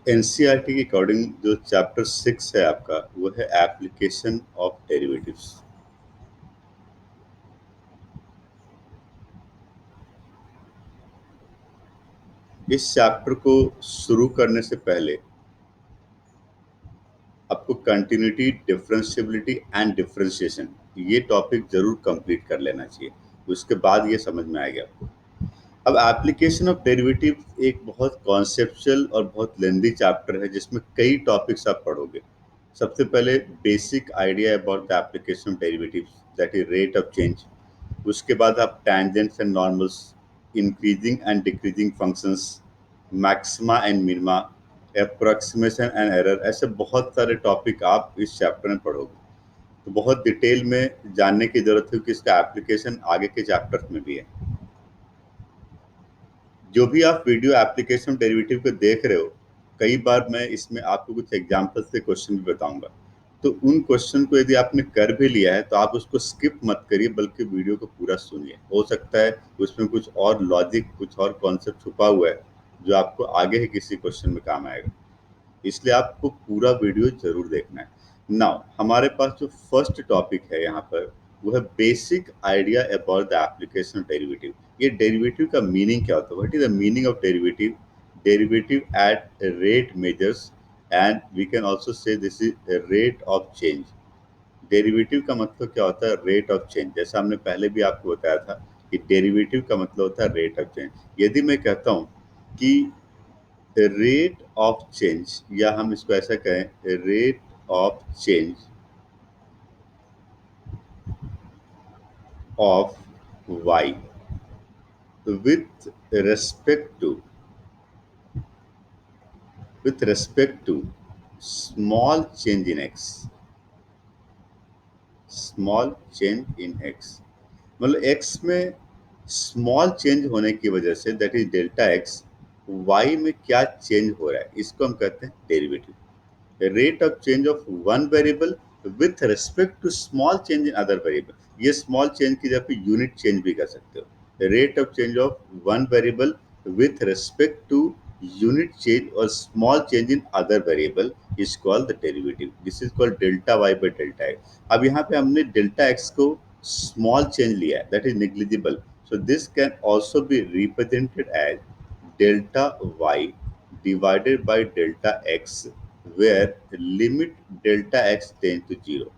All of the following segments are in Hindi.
एनसीईआरटी के अकॉर्डिंग जो चैप्टर 6 है आपका, वो है एप्लीकेशन ऑफ डेरिवेटिव्स। इस चैप्टर को शुरू करने से पहले आपको कंटिन्यूटी, डिफरेंशिएबिलिटी एंड डिफरेंशिएशन ये टॉपिक जरूर कंप्लीट कर लेना चाहिए, उसके बाद ये समझ में आएगा आपको। अब एप्लीकेशन ऑफ डेरिवेटिव एक बहुत कॉन्सेप्चुअल और बहुत लेंदी चैप्टर है जिसमें कई टॉपिक्स आप पढ़ोगे। सबसे पहले basic idea about the application of derivatives, that is rate of change. उसके बाद आप tangents and normals, increasing and decreasing functions, maxima and minima, approximation and error, ऐसे बहुत सारे टॉपिक आप इस चैप्टर में पढ़ोगे। तो बहुत डिटेल में जानने की जरूरत है कि इसका एप्लीकेशन आगे के चैप्टर्स में भी है। जो भी आप वीडियो एप्लीकेशन डेरिवेटिव को देख रहे हो, कई बार मैं इसमें आपको कुछ एग्जांपल से क्वेश्चन भी बताऊंगा। तो उन क्वेश्चन को यदि आपने कर भी लिया है तो आप उसको स्किप मत करिए, बल्कि वीडियो को पूरा सुनिए। हो सकता है उसमें कुछ और लॉजिक, कुछ और कॉन्सेप्ट छुपा हुआ है जो आपको आगे ही किसी क्वेश्चन में काम आएगा। इसलिए आपको पूरा वीडियो जरूर देखना है। नाउ हमारे पास जो फर्स्ट टॉपिक है यहाँ पर, वो है basic idea about the application of derivative. ये डेरिवेटिव का मीनिंग क्या होता है, what is the meaning of derivative? Derivative at rate measures and we can also say this is rate of change. Derivative का मतलब क्या होता है? Rate of change. जैसा हमने पहले भी आपको बताया था कि डेरिवेटिव का मतलब होता है रेट ऑफ चेंज। यदि मैं कहता हूँ कि रेट ऑफ चेंज, या हम इसको ऐसा कहें, rate of change of y with respect to small change in x, small change in x, मतलब x में स्मॉल चेंज होने की वजह से, that is delta x, y में क्या चेंज हो रहा है, इसको हम कहते हैं derivative. Rate of change of one variable with respect to small change in other variable. ये स्मॉल चेंज की जगह पे यूनिट चेंज भी कर सकते हो। Rate of change of one variable with respect to unit change or small change in other variable is called the derivative. This is called delta y by delta x. अब यहाँ पे हमने delta x को small change लिया है, that is negligible. So this can also be represented as delta y divided by delta x, where limit delta x tends to 0.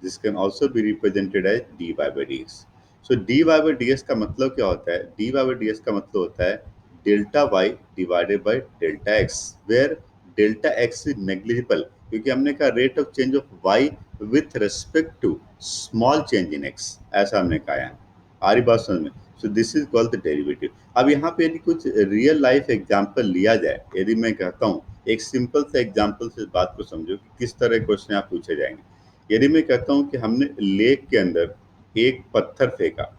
This can also be represented as dy by dx. So dy by dx का मतलब क्या होता है? dy by dx का मतलब होता है delta y divided by delta x, where delta x is negligible, क्योंकि हमने कहा rate of change of y with respect to small change in x, ऐसा हमने कहा है। आ रही बात समझ में? So this is called the derivative. अब यहाँ पे यदि कुछ रियल लाइफ एग्जांपल लिया जाए, यदि मैं कहता हूँ, एक सिंपल से एग्जांपल से इस बात को समझो कि किस तरह क्वेश्चन आप पूछे जाएंगे। यदि मैं कहता हूं कि हमने लेक के अंदर एक पत्थर फेंका,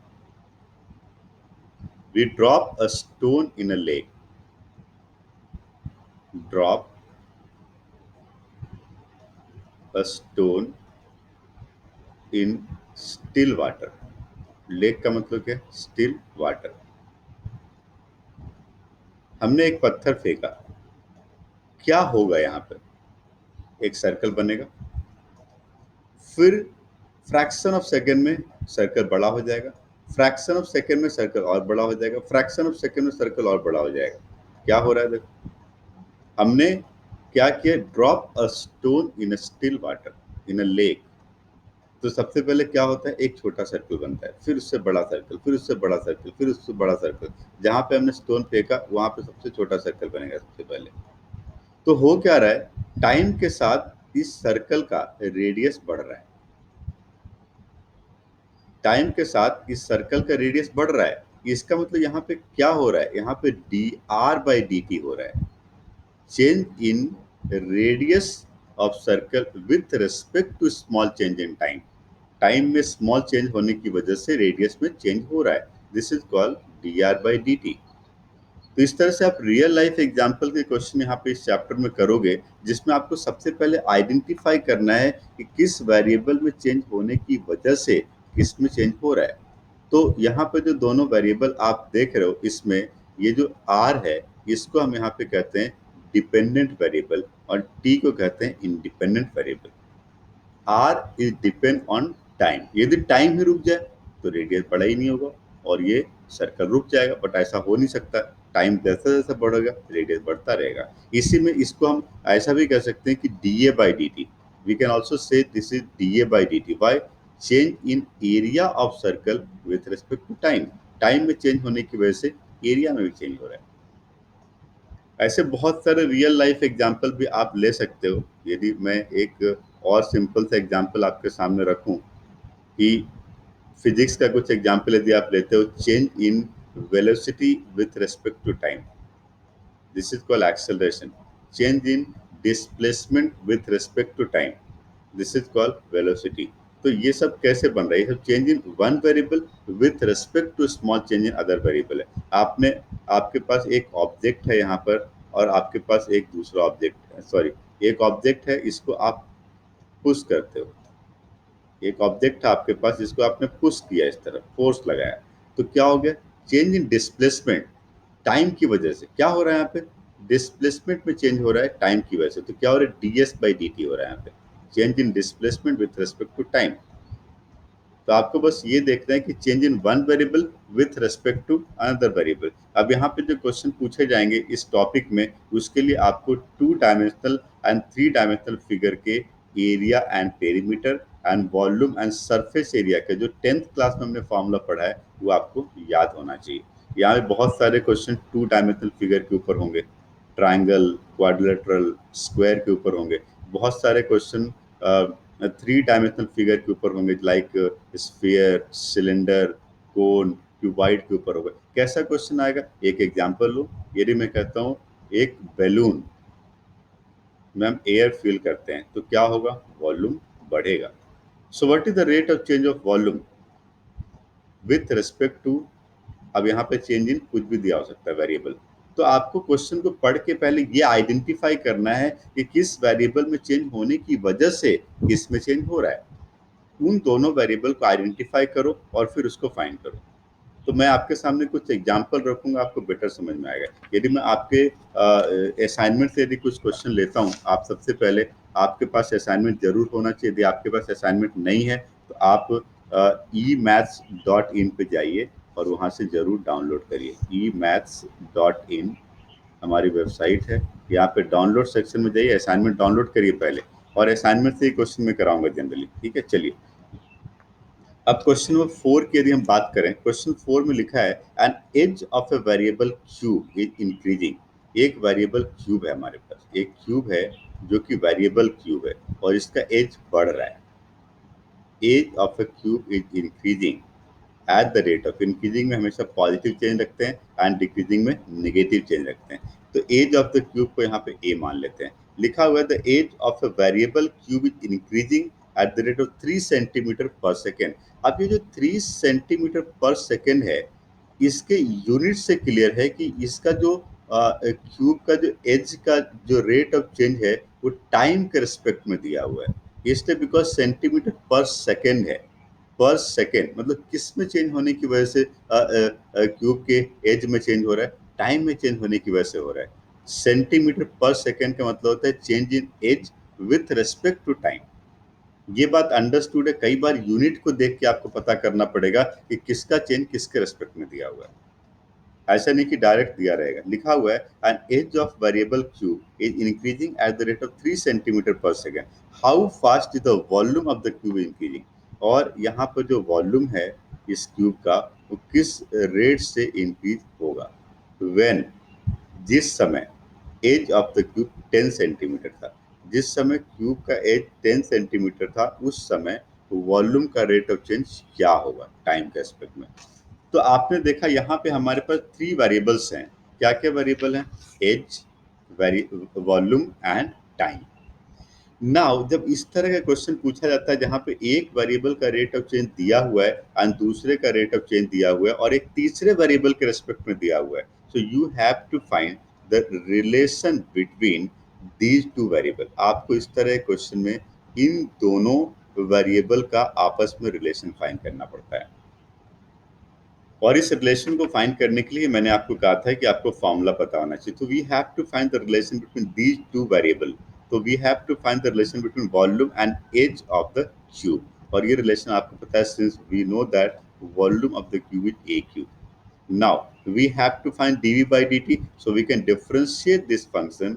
we drop a stone in a lake, drop a stone in still water. Lake का मतलब क्या है? Still water. हमने एक पत्थर फेंका, क्या होगा? यहाँ पर एक सर्कल बनेगा, फिर फ्रैक्शन ऑफ सेकेंड में सर्कल बड़ा हो जाएगा, फ्रैक्शन ऑफ सेकेंड में सर्कल और बड़ा हो जाएगा, फ्रैक्शन ऑफ सेकेंड में सर्कल और बड़ा हो जाएगा। क्या हो रहा है? देखो, हमने क्या किया? Drop a stone in a still water in a lake. तो सबसे पहले क्या होता है? एक छोटा सर्कल बनता है, फिर उससे बड़ा सर्कल, फिर उससे बड़ा सर्कल, फिर उससे बड़ा सर्कल। जहां पे हमने स्टोन फेंका वहां पे सबसे छोटा सर्कल बनेगा सबसे पहले। तो हो क्या रहा है? टाइम के साथ इस सर्कल का रेडियस बढ़ रहा है, टाइम के साथ इस सर्कल का रेडियस बढ़ रहा है। इसका मतलब यहाँ पे क्या हो रहा है? यहाँ पे D R by D T हो रहा है, change in radius of circle with respect to small change in time. Time में स्मॉल चेंज होने की वजह से रेडियस में चेंज हो रहा है। This is called D R by D T. तो इस तरह से आप रियल लाइफ एग्जाम्पल के क्वेश्चन यहाँ पे इस चैप्टर में करोगे, जिसमें आपको सबसे पहले आइडेंटिफाई करना है कि किस वेरिएबल में चेंज होने की वजह से किस में चेंज हो रहा है। तो यहाँ पे जो दोनों वेरिएबल आप देख रहे हो, इसमें ये जो आर है, इसको हम यहाँ पे कहते हैं डिपेंडेंट वेरिएबल और टी को कहते हैं independent variable. R is depend on time, यदि टाइम ही रुक जाए तो रेडियस बड़ा ही नहीं होगा और ये सर्कल रुक जाएगा, बट ऐसा हो नहीं सकता। टाइम जैसा जैसा बढ़ेगा रेडियस बढ़ता रहेगा। इसी में इसको हम ऐसा भी कह सकते हैं कि D A by D T, we can also say this is D A by D T. Why? Change in area of circle with respect to time, time में चेंज होने की वजह से एरिया में भी चेंज हो रहा है। ऐसे बहुत सारे रियल लाइफ एग्जाम्पल भी आप ले सकते हो। यदि मैं एक और सिंपल सा एग्जाम्पल आपके सामने रखूं कि फिजिक्स का कुछ एग्जाम्पल यदि आप लेते हो, change in velocity with respect to time, this is called acceleration. Change in displacement with respect to time, this is called velocity. तो ये सब कैसे बन रहा है? ये सब change in one variable with respect to small change in other variable है। आपने आपके पास एक ऑब्जेक्ट है यहाँ पर और आपके पास एक दूसरा ऑब्जेक्ट है, सॉरी एक ऑब्जेक्ट है, इसको आप पुश करते हो। एक ऑब्जेक्ट था आपके पास जिसको आपने पुश किया, इस तरह फोर्स लगाया, तो क्या हो गया? चेंज इन डिस्प्लेसमेंट टाइम की वजह से। क्या हो रहा है यहाँ पे? डिस्प्लेसमेंट में चेंज हो रहा है टाइम की वजह से। तो क्या हो रहा है? D S by D T हो रहा है यहाँ पे, change in displacement with respect to time. तो आपको बस ये देखना है कि change in one variable with respect to another variable. अब यहाँ पे जो क्वेश्चन पूछे जाएंगे इस टॉपिक में, उसके लिए आपको 2 डायमेंशनल एंड 3 डायमेंशनल फिगर के area and perimeter and volume and surface area के जो 10th क्लास में हमने फॉर्मूला पढ़ा है वो आपको याद होना चाहिए। यहाँ पे बहुत सारे क्वेश्चन 2 डायमेंशनल फिगर के ऊपर होंगे, ट्राइंगल, क्वाड्रिलेटरल, स्क्वायर के ऊपर होंगे। बहुत सारे क्वेश्चन 3 डायमेंशनल फिगर के ऊपर होंगे, लाइक स्फीयर, सिलेंडर, कोन, क्यूबॉइड के ऊपर होगा। कैसा क्वेश्चन आएगा? एक एग्जांपल लो, यदि मैं कहता हूँ एक बैलून में हम एयर फिल करते हैं तो क्या होगा? वॉल्यूम बढ़ेगा। So what is the rate of change of volume with respect to, अब यहाँ पे चेंज इन कुछ भी दिया हो सकता है वेरिएबल। तो आपको क्वेश्चन को पढ़ के पहले ये आइडेंटिफाई करना है कि किस वेरिएबल में चेंज होने की वजह से किस में चेंज हो रहा है। उन दोनों वेरिएबल को आइडेंटिफाई करो और फिर उसको फाइंड करो। तो मैं आपके सामने कुछ एग्जांपल रखूंगा, आपको बेटर समझ में आएगा। यदि मैं आपके असाइनमेंट से यदि कुछ क्वेश्चन लेता हूं, आप सबसे पहले आपके पास असाइनमेंट जरूर होना चाहिए। यदि आपके पास असाइनमेंट नहीं है तो आप e-maths.in पे जाइए और वहां से जरूर डाउनलोड करिए। e-maths.in हमारी वेबसाइट है, यहाँ पे डाउनलोड सेक्शन में जाइए, असाइनमेंट डाउनलोड करिए पहले, और असाइनमेंट से ही क्वेश्चन में कराऊंगा जनरली। ठीक है, चलिए अब क्वेश्चन नंबर 4 की यदि हम बात करें, क्वेश्चन 4 में लिखा है an edge of a variable cube is increasing. एक वेरिएबल क्यूब है हमारे पास, एक क्यूब है जो कि वेरिएबल क्यूब है और इसका एज बढ़ रहा है। Edge of a cube is increasing at the rate of, increasing में हमेशा पॉजिटिव चेंज रखते हैं एंड डिक्रीजिंग में नेगेटिव चेंज रखते हैं। तो एज ऑफ द क्यूब को यहाँ पे ए मान लेते हैं। लिखा हुआ है the edge of a variable cube is increasing at the rate of 3 centimetre per second. अब ये जो 3 सेंटीमीटर पर सेकेंड है, इसके यूनिट से क्लियर है कि इसका जो क्यूब का जो एज का जो रेट ऑफ चेंज है वो टाइम के रिस्पेक्ट में दिया हुआ है, इसलिए बिकॉज सेंटीमीटर पर सेकेंड है। पर सेकेंड मतलब किस में चेंज होने की वजह से क्यूब के एज में चेंज हो रहा है? टाइम में चेंज होने की वजह से हो रहा है। सेंटीमीटर पर सेकेंड का मतलब होता है change in edge with respect to time. ये बात अंडरस्टूड है। कई बार यूनिट को देख के आपको पता करना पड़ेगा कि किसका चेंज किसके रिस्पेक्ट में दिया हुआ है, ऐसा नहीं कि डायरेक्ट दिया रहेगा। लिखा हुआ है an edge of variable cube is increasing at the rate of 3 centimetre per second. How fast is the volume of the cube increasing, और यहाँ पर जो वॉल्यूम है इस क्यूब का वो किस रेट से इंक्रीज होगा। व्हेन, जिस समय edge of the cube 10 centimetre था, जिस समय क्यूब का एज 10 सेंटीमीटर था उस समय वॉल्यूम का रेट ऑफ चेंज क्या होगा टाइम के एस्पेक्ट में। तो आपने देखा यहाँ पे हमारे पास 3 वेरिएबल्स हैं। क्या क्या वेरिएबल हैं? Edge, volume and time. Now जब इस तरह का क्वेश्चन पूछा जाता है जहाँ पे एक वेरिएबल का रेट ऑफ चेंज दिया हुआ है एंड दूसरे का रेट ऑफ चेंज दिया हुआ है और एक तीसरे वेरिएबल के रेस्पेक्ट में दिया हुआ है, so you have to find the relation between these two variable. आपको इस तरह क्वेश्चन में इन दोनों वेरिएबल का आपस में रिलेशन फाइंड करना पड़ता है। और इस रिलेशन को फाइंड करने के लिए मैंने आपको कहा था कि आपको फॉर्मूला पता होना चाहिए। तो we have to find the relation between these two variable. तो we have to find the relation between volume and edge of the cube. और ये रिलेशन आपको पता है since we know that volume of the cube is a cube. Now we have to find dv by dt, so we can differentiate this function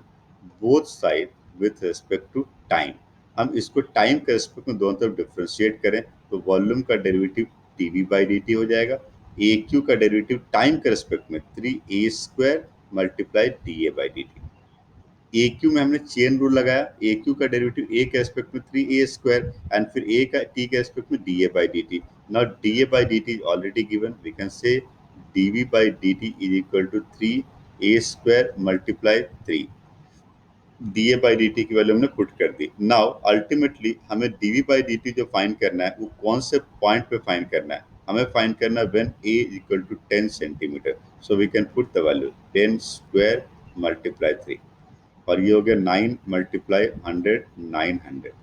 both side with respect to time। हम इसको टाइम के रेस्पेक्ट में दोनों तरफ डिफरेंशिएट करें तो वॉल्यूम का डेरिवेटिव dv by dt हो जाएगा, ए क्यू का डेरिवेटिव टाइम के रेस्पेक्ट में 3a² multiply D A by D T. A Q में हमने चेन रूल लगाया, ए क्यू का डेरिवेटिव ए के रेस्पेक्ट में 3a² एंड फिर ए का टी के रेस्पेक्ट में D A by D T. Now D A by D T is already given, we can say dv by dt is equal to 3a² multiply 3। D A by D T की वैल्यू हमने पुट कर दी। नाउ अल्टीमेटली हमें dv by dt जो फाइंड करना है वो कौन से पॉइंट पे फाइंड करना है, हमें फाइंड करना है when a is equal to 10 centimetre. So we can put the value 10² multiply 3 और ये हो गया 9 मल्टीप्लाई 100 900।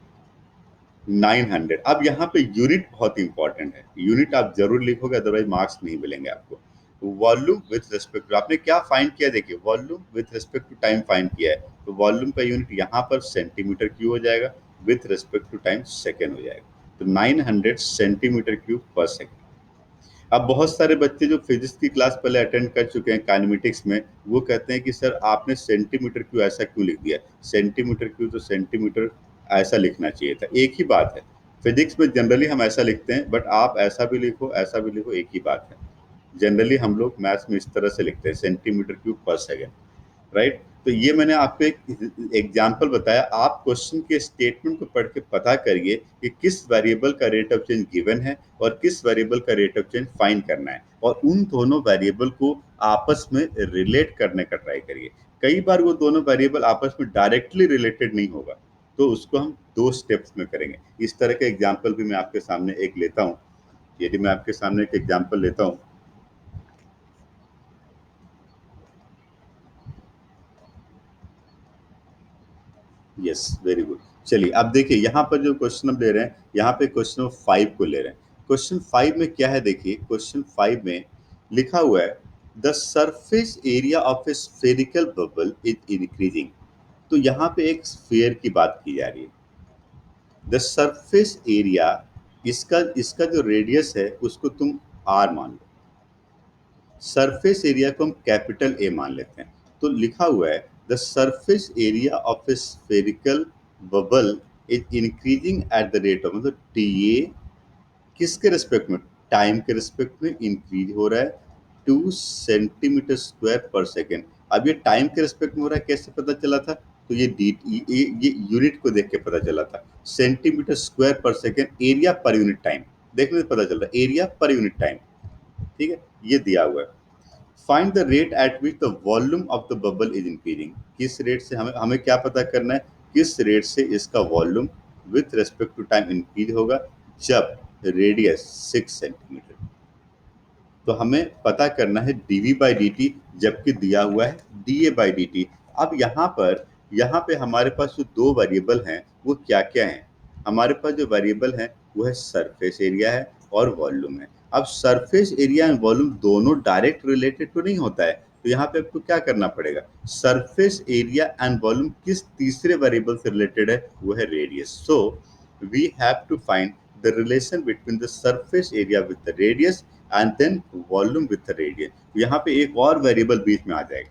900। अब यहाँ पे यूनिट बहुत इंपॉर्टेंट है, यूनिट आप जरूर लिखोगे अदरवाइज मार्क्स नहीं मिलेंगे आपको। वॉल्यूम विथ रिस्पेक्ट टू, आपने क्या फाइंड किया, देखिए volume with respect to time find किया है, तो वॉल्यूम का यूनिट यहाँ पर सेंटीमीटर क्यूब हो जाएगा, with respect to time second हो जाएगा। तो 900 सेंटीमीटर क्यूब पर सेकेंड। अब बहुत सारे बच्चे जो फिजिक्स की क्लास पहले अटेंड कर चुके हैं काइनेमेटिक्स में, वो कहते हैं कि सर आपने सेंटीमीटर क्यूब ऐसा क्यों लिख दिया, सेंटीमीटर क्यूब तो सेंटीमीटर ऐसा लिखना चाहिए था। एक ही बात है, फिजिक्स में जनरली हम ऐसा लिखते हैं, बट आप ऐसा भी लिखो ऐसा भी लिखो एक ही बात है। जनरली हम लोग मैथ्स में इस तरह से लिखते हैं, सेंटीमीटर क्यूब पर सेकेंड, राइट। तो ये मैंने आपको एक एग्जाम्पल बताया, आप क्वेश्चन के स्टेटमेंट को पढ़ के पता करिए कि किस वेरिएबल का रेट ऑफ चेंज गिवन है और किस वेरिएबल का रेट ऑफ चेंज फाइंड करना है, और उन दोनों वेरिएबल को आपस में रिलेट करने का ट्राई करिए। कई बार वो दोनों वेरिएबल आपस में डायरेक्टली रिलेटेड नहीं होगा, तो उसको हम 2 स्टेप्स में करेंगे। इस तरह का एग्जाम्पल भी मैं आपके सामने एक लेता हूँ। यदि मैं आपके सामने एक एग्जाम्पल लेता हूँ, यस वेरी गुड। चलिए अब देखिए यहाँ पर जो क्वेश्चन हम ले रहे हैं, यहाँ पे क्वेश्चन 5 को ले रहे हैं। क्वेश्चन 5 में क्या है, देखिए क्वेश्चन 5 में लिखा हुआ है the surface area of A spherical bubble is increasing. तो यहाँ पे एक स्फीयर की बात की जा रही है। द सरफेस एरिया, इसका इसका जो रेडियस है उसको तुम आर मान लो, सरफेस एरिया को हम कैपिटल ए मान लेते हैं। तो लिखा हुआ है the surface area of A spherical bubble is increasing at the rate of, मतलब टी ए किसके रिस्पेक्ट में, टाइम के रिस्पेक्ट में इंक्रीज हो रहा है 2 सेंटीमीटर स्क्वायर पर सेकेंड। अब ये टाइम के रिस्पेक्ट में हो रहा है, कैसे पता चला था, तो ये ये यूनिट को देख के पता चला था, सेंटीमीटर स्क्वायर पर second, area per unit time देखने से पता चल रहा है, एरिया पर यूनिट टाइम, ठीक है, ये दिया हुआ है। Find the rate at which the volume of the bubble is increasing. किस रेट से, हमें हमें क्या पता करना है, किस रेट से इसका volume with respect to time increase होगा, जब रेडियस 6 सेंटीमीटर। तो हमें पता करना है dv बाई डी टी, जबकि दिया हुआ है da बाई डी टी। अब यहाँ पे हमारे पास जो 2 वेरिएबल हैं वो क्या क्या हैं, हमारे पास जो वेरिएबल है वो है सरफेस एरिया है और वॉल्यूम है। अब सरफेस एरिया एंड वॉल्यूम दोनों डायरेक्ट रिलेटेड तो नहीं होता है, तो यहाँ पे आपको क्या करना पड़ेगा, सरफेस एरिया एंड वॉल्यूम किस तीसरे वेरिएबल से रिलेटेड है, वो है radius. So we have to find the relation between the surface area with the radius and then volume with the radius. यहाँ पे एक और वेरिएबल बीच में आ जाएगा,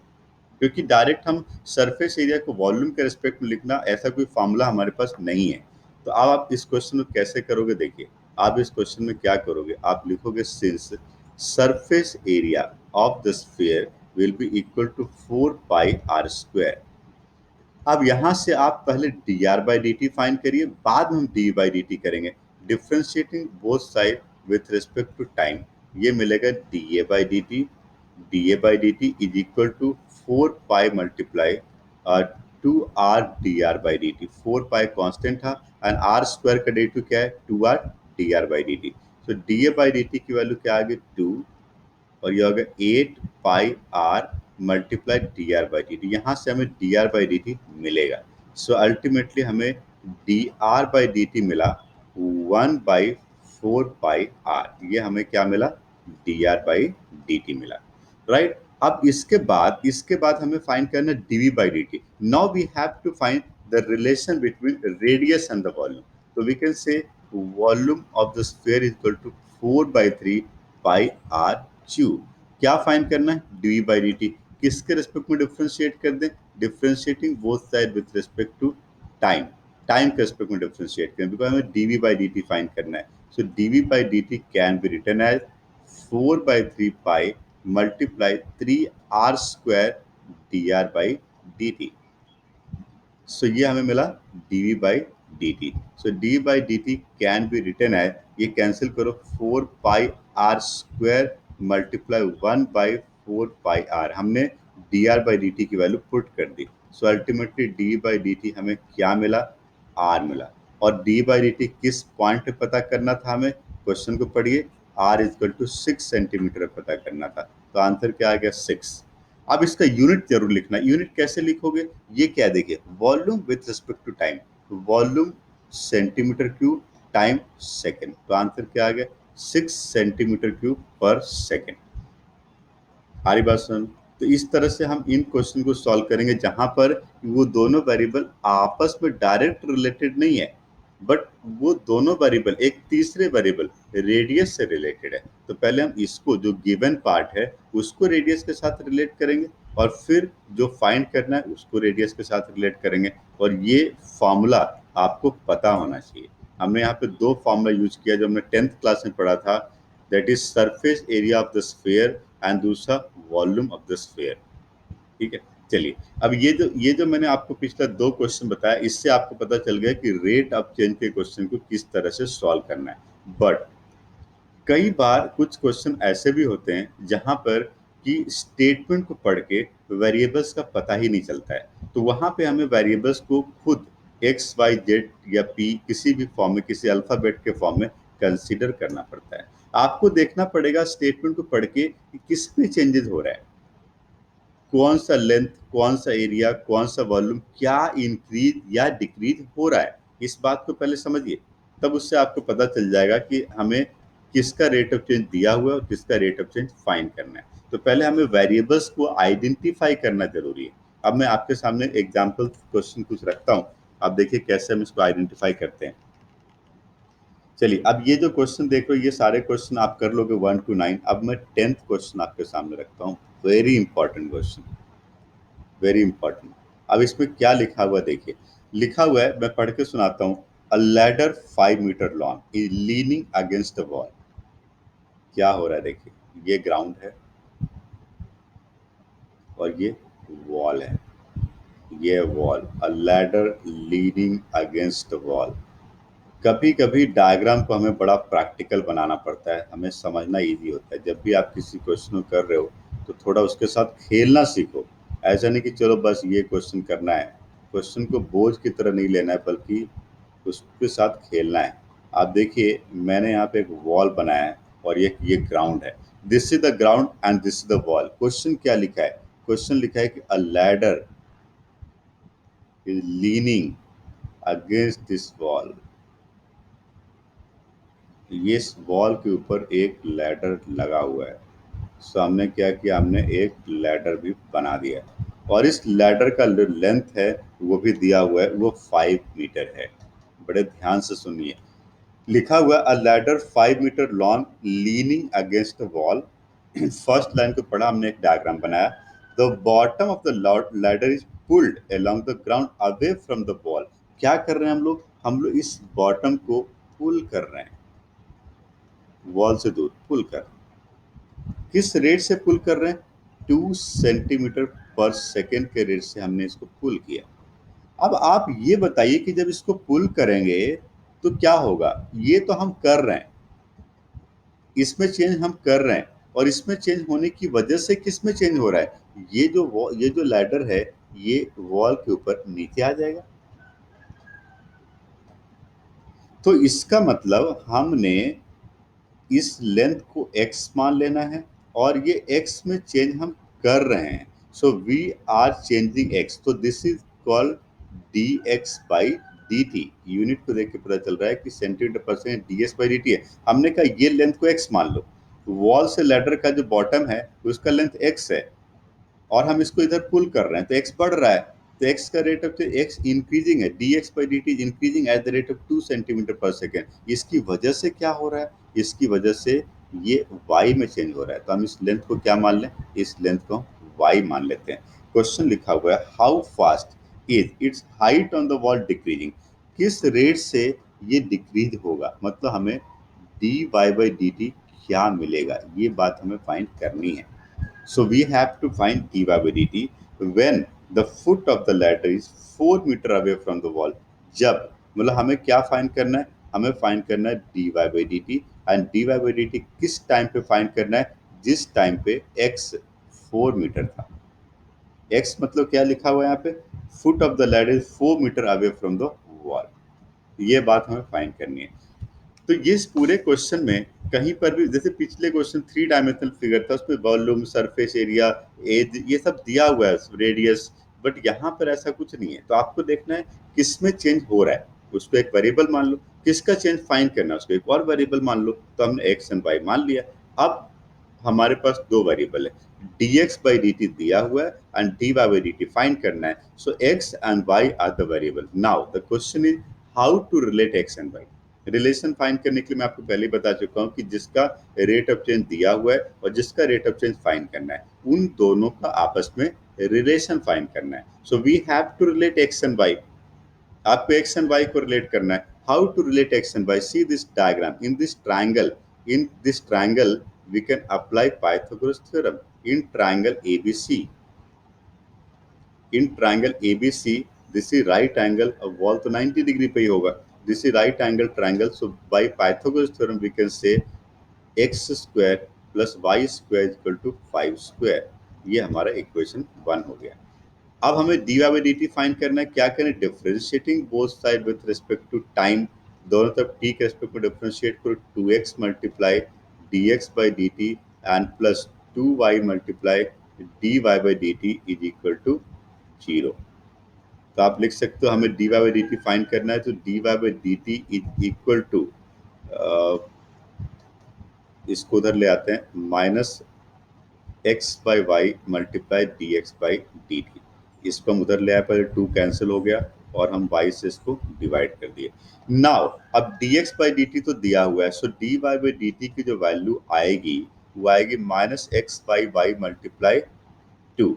क्योंकि डायरेक्ट हम सरफेस एरिया को वॉल्यूम के रिस्पेक्ट में लिखना, ऐसा कोई फॉर्मूला हमारे पास नहीं है। तो अब आप इस क्वेश्चन को कैसे करोगे, देखिए आप इस क्वेश्चन में क्या करोगे, आप लिखोगे since surface area of the sphere will be equal to 4 pi are square. अब यहाँ से आप पहले d are by D T find करिए, बाद में हम डी बाई डी टी करेंगे, differentiating both side with respect to time. ये मिलेगा d A by D T is equal to 4 pi multiply 2r D R by D t. 4 pi constant था एंड आर स्क्वायर का डेरिवेटिव क्या है, 2r D R by D T. तो D A by D T की वैल्यू क्या आ गई 2, और ये होगा 8 pi R multiply D are by D T. यहाँ से हमें D are by D T मिलेगा। सो अल्टीमेटली हमें D are by D T मिला 1 बाई 4 पाई आर। ये हमें क्या मिला, D are by D T मिला, राइट। अब इसके बाद हमें फाइंड करना D V by D T. Now we have to find the relation between radius and the volume. तो we can say volume of the sphere is equal to 4/3 pi R cube. क्या फाइंड करना है? D V by D T. किसके रिस्पेक्ट में डिफरेंशिएट कर दें? Differentiating both side with respect to time. Time के रिस्पेक्ट में डिफरेंशिएट करें, बिकॉज हमें D V by D T find करना है। So D V by D T can be written as 4/3 pi multiply 3r square D are by D T. So ये हमें मिला dv by D T. So D by D T can be written as, ये कैंसिल करो, 4 pi are square multiply 1/4 pi R. हमने D are by D T की वैल्यू पुट कर दी। So ultimately D by D T हमें क्या मिला? आर मिला। और डी बाई डी टी किस पॉइंट पे पता करना था हमें? क्वेश्चन को पढ़िए, आर इक्वल टू 6 सेंटीमीटर पता करना था। तो आंसर क्या आ गया? 6। अब इसका यूनिट जरूर लिखना। यूनिट कैसे लिखोगे? ये क्या देखिए, volume with respect to time, volume centimetre cube, time second. तो आंसर क्या आ गया? 6 सेंटीमीटर क्यूब पर सेकंड। हमारी बात सुन। तो इस तरह से हम इन क्वेश्चन को सॉल्व करेंगे जहां पर वो दोनों वेरिएबल आपस में डायरेक्ट रिलेटेड नहीं है, बट वो दोनों वेरिएबल एक तीसरे वेरिएबल रेडियस से रिलेटेड है। तो पहले हम इसको, जो गिवन पार्ट है उसको रेडियस के साथ रिलेट करेंगे, और फिर जो फाइंड करना है उसको रेडियस के साथ रिलेट करेंगे। और ये फॉर्मूला आपको पता होना चाहिए। हमने यहाँ पे दो फॉर्मूला यूज किया जो हमने 10th क्लास में पढ़ा था, that is surface area of the sphere and दूसरा वॉल्यूम ऑफ द स्फीयर। ठीक है, चलिए अब ये जो मैंने आपको पिछला दो क्वेश्चन बताया, इससे आपको पता चल गया कि रेट ऑफ चेंज के क्वेश्चन को किस तरह से सॉल्व करना है। बट कई बार कुछ क्वेश्चन ऐसे भी होते हैं जहां पर कि स्टेटमेंट को पढ़ के वेरिएबल्स का पता ही नहीं चलता है। तो वहां पे हमें वेरिएबल्स को खुद एक्स वाई जेड या पी किसी भी फॉर्म में, किसी अल्फाबेट के फॉर्म में कंसीडर करना पड़ता है। आपको देखना पड़ेगा स्टेटमेंट को पढ़ के कि किस में चेंजेस हो रहा है, कौन सा लेंथ, कौन सा एरिया, कौन सा वॉल्यूम, क्या इंक्रीज या डिक्रीज हो रहा है। इस बात को पहले समझिए, तब उससे आपको पता चल जाएगा कि हमें किसका रेट ऑफ चेंज दिया हुआ है और किसका रेट ऑफ चेंज फाइंड करना है। तो पहले हमें वेरिएबल्स को आइडेंटिफाई करना जरूरी है। अब मैं आपके सामने एग्जाम्पल क्वेश्चन कुछ रखता हूँ, आप देखिए कैसे हम इसको आइडेंटिफाई करते हैं। चलिए, अब ये जो क्वेश्चन देख रहे हो, ये सारे क्वेश्चन आप कर लोगे 1 to 9। अब मैं 10th क्वेश्चन आपके सामने रखता हूँ, very important question, very important. अब इसमें क्या लिखा हुआ देखिए, लिखा हुआ है, मैं पढ़ के सुनाता हूँ। A ladder 5 metre long is leaning against the wall. क्या हो रहा है देखिए, ये ग्राउंड है और ये वॉल है, ये wall, a ladder leaning against the wall. कभी कभी डायग्राम को हमें बड़ा प्रैक्टिकल बनाना पड़ता है, हमें समझना इजी होता है। जब भी आप किसी क्वेश्चन को कर रहे हो तो थोड़ा उसके साथ खेलना सीखो। ऐसा नहीं कि चलो बस ये क्वेश्चन करना है, क्वेश्चन को बोझ की तरह नहीं लेना है, बल्कि उसके साथ खेलना है। आप देखिए, मैंने यहाँ पे एक वॉल बनाया है और ये ग्राउंड है। This is the ground and this is the wall. Question क्या लिखा है? क्वेश्चन लिखा है कि अ ladder is leaning against this wall. ये इस वॉल के ऊपर एक लैडर लगा हुआ है। सो हमने क्या किया, हमने एक लैडर भी बना दिया, और इस लैडर का जो लेंथ है वो भी दिया हुआ है, वो 5 मीटर है। बड़े ध्यान से सुनिए, लिखा हुआ a ladder 5 metre long leaning against the wall. First line को पढ़ा, हमने एक डायग्राम बनाया। The bottom of the ladder is pulled along the ground away from the wall. क्या कर रहे हैं हम लोग? हम लोग इस बॉटम को पुल कर रहे हैं, वॉल से दूर पुल कर। किस रेट से पुल कर रहे हैं? 2 सेंटीमीटर पर सेकेंड के रेट से हमने इसको पुल किया। अब आप ये बताइए कि जब इसको पुल करेंगे तो क्या होगा? ये तो हम कर रहे हैं, इसमें चेंज हम कर रहे हैं, और इसमें चेंज होने की वजह से किस में चेंज हो रहा है? ये जो लैडर है ये वॉल के ऊपर नीचे आ जाएगा। तो इसका मतलब हमने इस लेंथ को x मान लेना है, और ये x में चेंज हम कर रहे हैं। So we are changing x, तो this is called dx by dt। Unit को देख के पता चल रहा है कि सेंटीमीटर पर सेकंड ds बाई dt है। हमने कहा ये लेंथ को x मान लो, वॉल से लैडर का जो बॉटम है उसका लेंथ x है और हम इसको इधर पुल कर रहे हैं तो x बढ़ रहा है, तो x का रेट ऑफ x इंक्रीजिंग है, dx by dt is increasing at the rate of 2 centimetre per second. इसकी वजह से क्या हो रहा है, इसकी वजह से ये y में चेंज हो रहा है, तो हम इस लेंथ को क्या मान लें, इस लेंथ को y मान लेते हैं। क्वेश्चन लिखा हुआ है how fast is it's height on the wall decreasing, किस रेट से ये डिक्रीज होगा, मतलब हमें dy by dt क्या मिलेगा, ये बात हमें फाइंड करनी है। So we have to find dy by dt when the foot of the ladder is 4 meter away from the wall। जब मतलब हमें क्या फाइंड करना है, हमें फाइंड करना है dy by dt and dy by dt किस टाइम पे फाइंड करना है, जिस टाइम पे x 4 मीटर था। x मतलब क्या लिखा हुआ है यहाँ पे, foot of the ladder is 4 metre away from the wall, ये बात हमें फाइंड करनी है। तो ये इस पूरे क्वेश्चन में कहीं पर भी, जैसे पिछले क्वेश्चन 3 डायमेंशनल फिगर था उसमें वॉल्यूम, सरफेस एरिया, एज, ये सब दिया हुआ है, रेडियस, बट यहाँ पर ऐसा कुछ नहीं है। तो आपको देखना है किसमें चेंज हो रहा है, उसको एक वेरिएबल मान लो, किसका चेंज फाइंड करना है उसको एक और वेरिएबल मान लो, तो हमने एक्स एंड वाई मान लिया। अब हमारे पास दो वेरिएबल है, dx by dt दिया हुआ है and dy by dt find करना है। So x and y are the variable. Now the question is how to relate x and y। Relation find करने के लिए मैं आपको पहले ही बता चुका हूं कि जिसका रेट ऑफ चेंज दिया हुआ है और जिसका रेट ऑफ चेंज फाइंड करना है, उन दोनों का आपस में रिलेशन फाइंड करना है। So we have to relate x and y, आपको x एंड y को रिलेट करना है। How to relate x and y, see this diagram, in this triangle we can apply Pythagoras theorem in triangle ABC। In triangle ABC, this is right angle, अब wall तो 90 डिग्री पे ही होगा, this is right angle triangle, so by Pythagoras theorem we can say x square plus y square is equal to 5 square। ये हमारा इक्वेशन 1 हो गया। अब हमें dy by dt फाइंड करना है, क्या करें, differentiating both side with respect to time, दोनों तरफ t के रिस्पेक्ट में डिफरेंशिएट करो, 2x multiply dx by dt and plus 2y multiply dy by dt is equal to 0। तो आप लिख सकते हो हमें dy by dt फाइंड करना है, तो dy by dt is equal to, इसको उधर ले आते हैं, minus x by y multiply d x by D t, इसको हम उधर ले आए, पहले 2 कैंसिल हो गया और हम y से इसको डिवाइड कर दिए। नाउ अब dx बाई डी टी तो दिया हुआ है, so dy by D T की जो वैल्यू आएगी वो आएगी minus x by y multiply 2।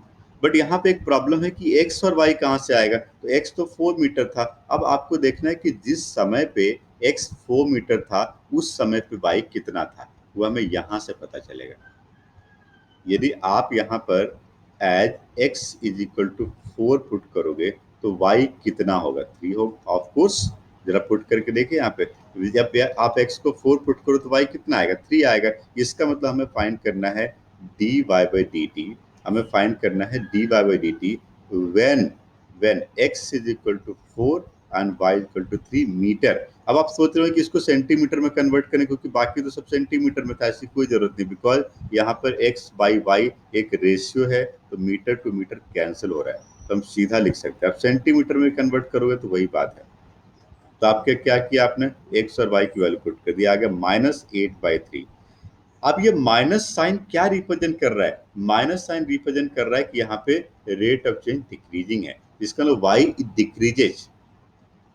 But यहाँ पे एक प्रॉब्लम है कि x और y कहाँ से आएगा, तो x तो 4 मीटर था। अब आपको देखना है कि जिस समय पे x 4 मीटर था उस समय पे y कितना था, वो हमें यहाँ से पता चलेगा। यदि आप यहाँ पर as x is equal to 4 put करोगे तो y कितना होगा, 3 होगा। ऑफ कोर्स जरा पुट करके देखिए यहाँ पे, जब आप x को 4 पुट करो तो y कितना आएगा, 3 आएगा। इसका मतलब हमें फाइंड करना है dy by dt, हमें फाइंड करना है dy by dt when x is equal to 4 and y equal to 3 metre. अब आप सोच रहे हो कि इसको सेंटीमीटर में कन्वर्ट करें, क्योंकि बाकी तो सब सेंटीमीटर में था, ऐसी कोई जरूरत नहीं, बिकॉज यहाँ पर x बाई वाई एक रेशियो है, तो मीटर टू मीटर कैंसिल हो रहा है, तो हम सीधा लिख सकते हैं। अब सेंटीमीटर में कन्वर्ट करोगे तो वही बात है। तो आपके क्या किया, आपने x और y की वैल्यू पुट कर दिया, आ गया -8/3। अब ये माइनस साइन क्या रिप्रेजेंट कर रहा है, माइनस साइन रिप्रेजेंट कर रहा है कि यहाँ पे रेट ऑफ चेंज डिक्रीजिंग है, इसका मतलब y डिक्रीजेज।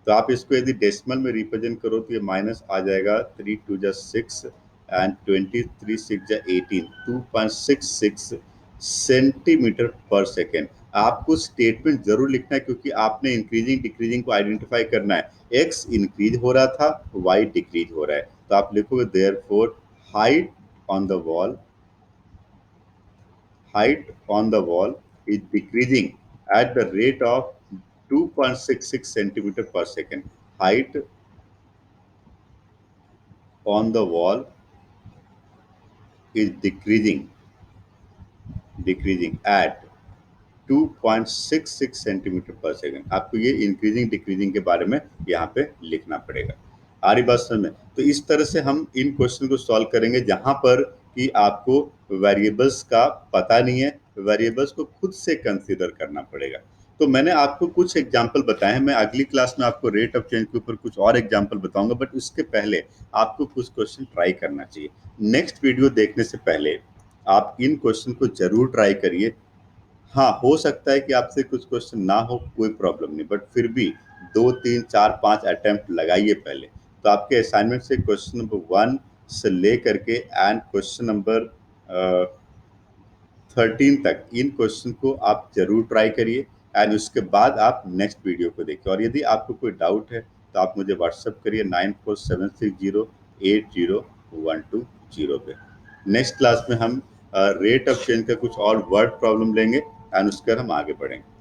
तो आप इसको यदि डेसिमल में रिप्रेजेंट करो तो ये माइनस आ जाएगा, 3 2 जा 6 एंड 23 6 जा 18, 2.66 सेंटीमीटर पर सेकेंड। आपको स्टेटमेंट जरूर लिखना है, क्योंकि आपने इंक्रीजिंग डिक्रीजिंग को आइडेंटिफाई करना है। एक्स इंक्रीज हो रहा था, वाई डिक्रीज हो रहा है, तो आप लिखोगे therefore height on the wall, height on the wall is decreasing at the rate of 2.66 centimeter per second। Height on the wall is decreasing at 2.66 centimetre per second. आपको ये इंक्रीजिंग डिक्रीजिंग के बारे में यहाँ पे लिखना पड़ेगा। आ रही बात समझ में? तो इस तरह से हम इन क्वेश्चन को सॉल्व करेंगे जहां पर कि आपको वेरिएबल्स का पता नहीं है, वेरिएबल्स को खुद से कंसीडर करना पड़ेगा। तो मैंने आपको कुछ एग्जाम्पल बताए हैं, मैं अगली क्लास में आपको रेट ऑफ चेंज के ऊपर कुछ और एग्जाम्पल बताऊंगा, बट उसके पहले आपको कुछ क्वेश्चन ट्राई करना चाहिए। नेक्स्ट वीडियो देखने से पहले आप इन क्वेश्चन को जरूर ट्राई करिए। हाँ, हो सकता है कि आपसे कुछ क्वेश्चन ना हो, कोई प्रॉब्लम नहीं, बट फिर भी 2 3 4 5 अटेम्प्ट लगाइए पहले। तो आपके असाइनमेंट से क्वेश्चन नंबर 1 से ले करके एंड क्वेश्चन नंबर 13 तक इन क्वेश्चन को आप जरूर ट्राई करिए एंड उसके बाद आप नेक्स्ट वीडियो को देखिए। और यदि आपको कोई डाउट है तो आप मुझे व्हाट्सअप करिए 9476080120 पे। नेक्स्ट क्लास में हम रेट ऑफ चेंज का कुछ और वर्ड प्रॉब्लम लेंगे एंड उसके बाद हम आगे बढ़ेंगे।